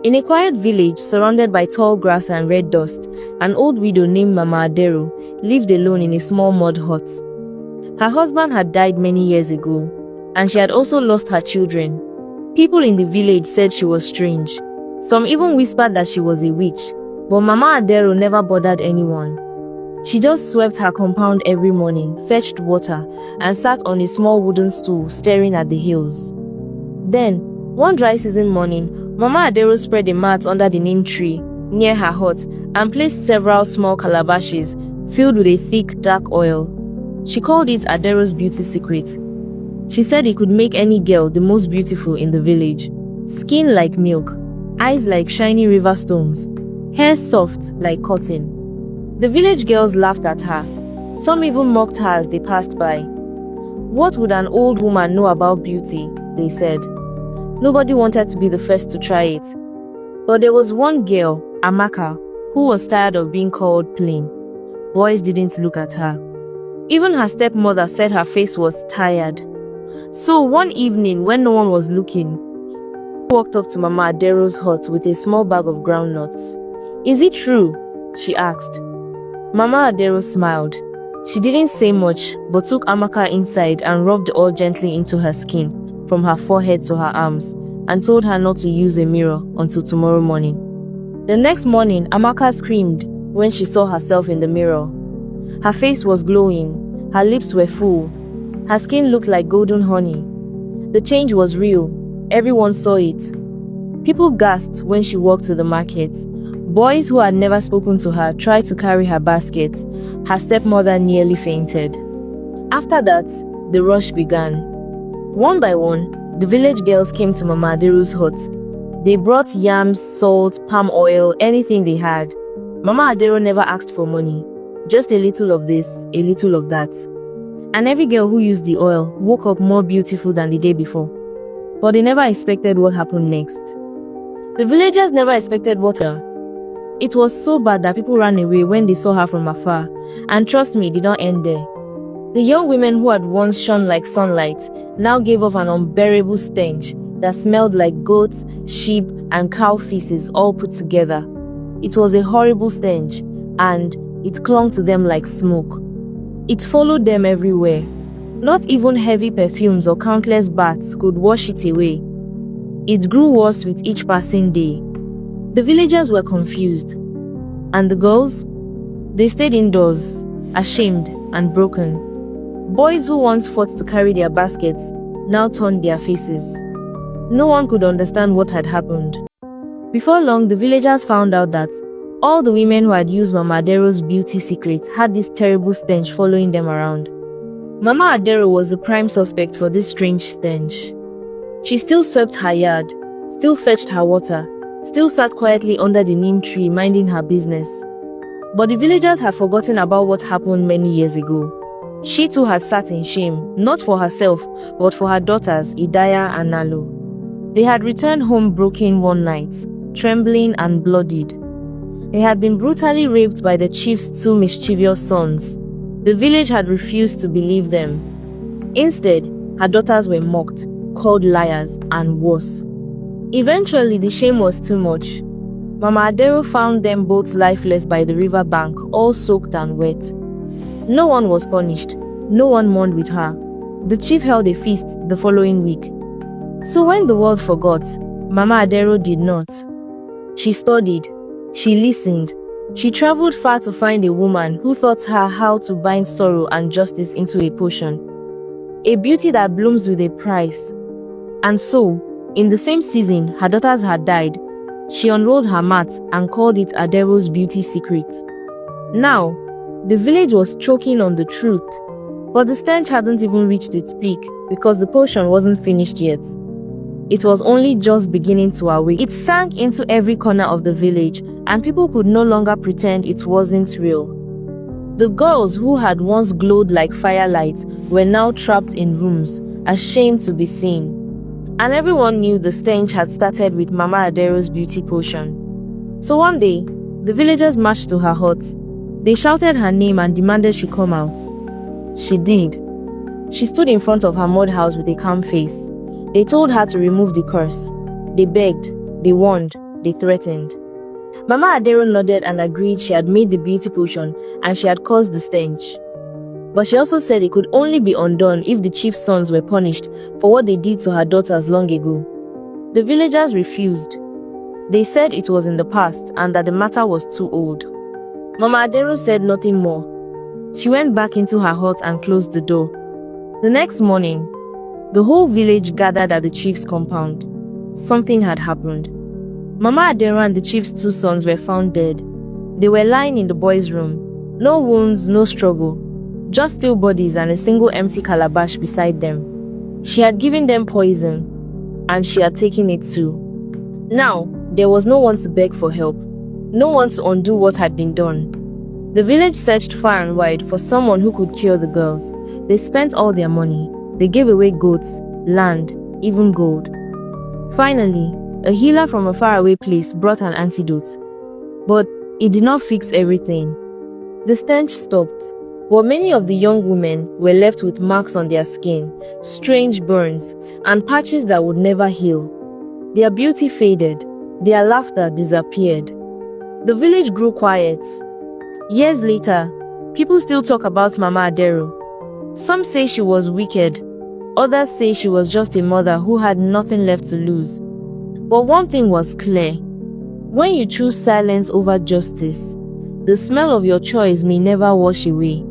In a quiet village surrounded by tall grass and red dust, an old widow named Mama Adero lived alone in a small mud hut. Her husband had died many years ago, and she had also lost her children. People in the village said she was strange. Some even whispered that she was a witch, but Mama Adero never bothered anyone. She just swept her compound every morning, fetched water, and sat on a small wooden stool staring at the hills. Then, one dry season morning, Mama Adero spread a mat under the neem tree near her hut and placed several small calabashes filled with a thick, dark oil. She called it Adero's beauty secret. She said it could make any girl the most beautiful in the village. Skin like milk, eyes like shiny river stones, hair soft like cotton. The village girls laughed at her. Some even mocked her as they passed by. What would an old woman know about beauty? They said. Nobody wanted to be the first to try it. But there was one girl, Amaka, who was tired of being called plain. Boys didn't look at her. Even her stepmother said her face was tired. So one evening, when no one was looking, she walked up to Mama Adero's hut with a small bag of groundnuts. "Is it true?" she asked. Mama Adero smiled. She didn't say much, but took Amaka inside and rubbed the oil gently into her skin, from her forehead to her arms, and told her not to use a mirror until tomorrow morning. The next morning, Amaka screamed when she saw herself in the mirror. Her face was glowing, her lips were full, her skin looked like golden honey. The change was real. Everyone saw it. People gasped when she walked to the market. Boys who had never spoken to her tried to carry her basket. Her stepmother nearly fainted. After that, the rush began. One by one, the village girls came to Mama Adero's hut. They brought yams, salt, palm oil, anything they had. Mama Adero never asked for money. Just a little of this, a little of that. And every girl who used the oil woke up more beautiful than the day before. But they never expected what happened next. The villagers never expected water. It was so bad that people ran away when they saw her from afar. And trust me, it did not end there. The young women who had once shone like sunlight now gave off an unbearable stench that smelled like goats, sheep, and cow feces all put together. It was a horrible stench, and it clung to them like smoke. It followed them everywhere. Not even heavy perfumes or countless baths could wash it away. It grew worse with each passing day. The villagers were confused. And the girls? They stayed indoors, ashamed and broken. Boys who once fought to carry their baskets now turned their faces. No one could understand what had happened. Before long, the villagers found out that all the women who had used Mama Adero's beauty secret had this terrible stench following them around. Mama Adero was the prime suspect for this strange stench. She still swept her yard, still fetched her water, still sat quietly under the neem tree minding her business. But the villagers had forgotten about what happened many years ago. She too had sat in shame, not for herself, but for her daughters, Idaya and Nalo. They had returned home broken one night, trembling and bloodied. They had been brutally raped by the chief's two mischievous sons. The village had refused to believe them. Instead, her daughters were mocked, called liars, and worse. Eventually, the shame was too much. Mama Adero found them both lifeless by the river bank, all soaked and wet. No one was punished. No one mourned with her. The chief held a feast the following week. So when the world forgot, Mama Adero did not. She studied. She listened. She traveled far to find a woman who taught her how to bind sorrow and justice into a potion. A beauty that blooms with a price. And so, in the same season her daughters had died, she unrolled her mat and called it Adero's beauty secret. Now, the village was choking on the truth, but the stench hadn't even reached its peak because the potion wasn't finished yet. It was only just beginning to awake. It sank into every corner of the village, and people could no longer pretend it wasn't real. The girls who had once glowed like firelight were now trapped in rooms, ashamed to be seen. And everyone knew the stench had started with Mama Adero's beauty potion. So one day, the villagers marched to her hut. They shouted her name and demanded she come out. She did. She stood in front of her mud house with a calm face. They told her to remove the curse. They begged, they warned, they threatened. Mama Adero nodded and agreed she had made the beauty potion and she had caused the stench. But she also said it could only be undone if the chief's sons were punished for what they did to her daughters long ago. The villagers refused. They said it was in the past and that the matter was too old. Mama Adero said nothing more. She went back into her hut and closed the door. The next morning, the whole village gathered at the chief's compound. Something had happened. Mama Adero and the chief's two sons were found dead. They were lying in the boys' room. No wounds, no struggle. Just still bodies and a single empty calabash beside them. She had given them poison, and she had taken it too. Now, there was no one to beg for help. No one to undo what had been done. The village searched far and wide for someone who could cure the girls. They spent all their money. They gave away goats, land, even gold. Finally, a healer from a faraway place brought an antidote. But it did not fix everything. The stench stopped, but many of the young women were left with marks on their skin, strange burns, and patches that would never heal. Their beauty faded. Their laughter disappeared. The village grew quiet. Years later, people still talk about Mama Adero. Some say she was wicked. Others say she was just a mother who had nothing left to lose. But one thing was clear. When you choose silence over justice, the smell of your choice may never wash away.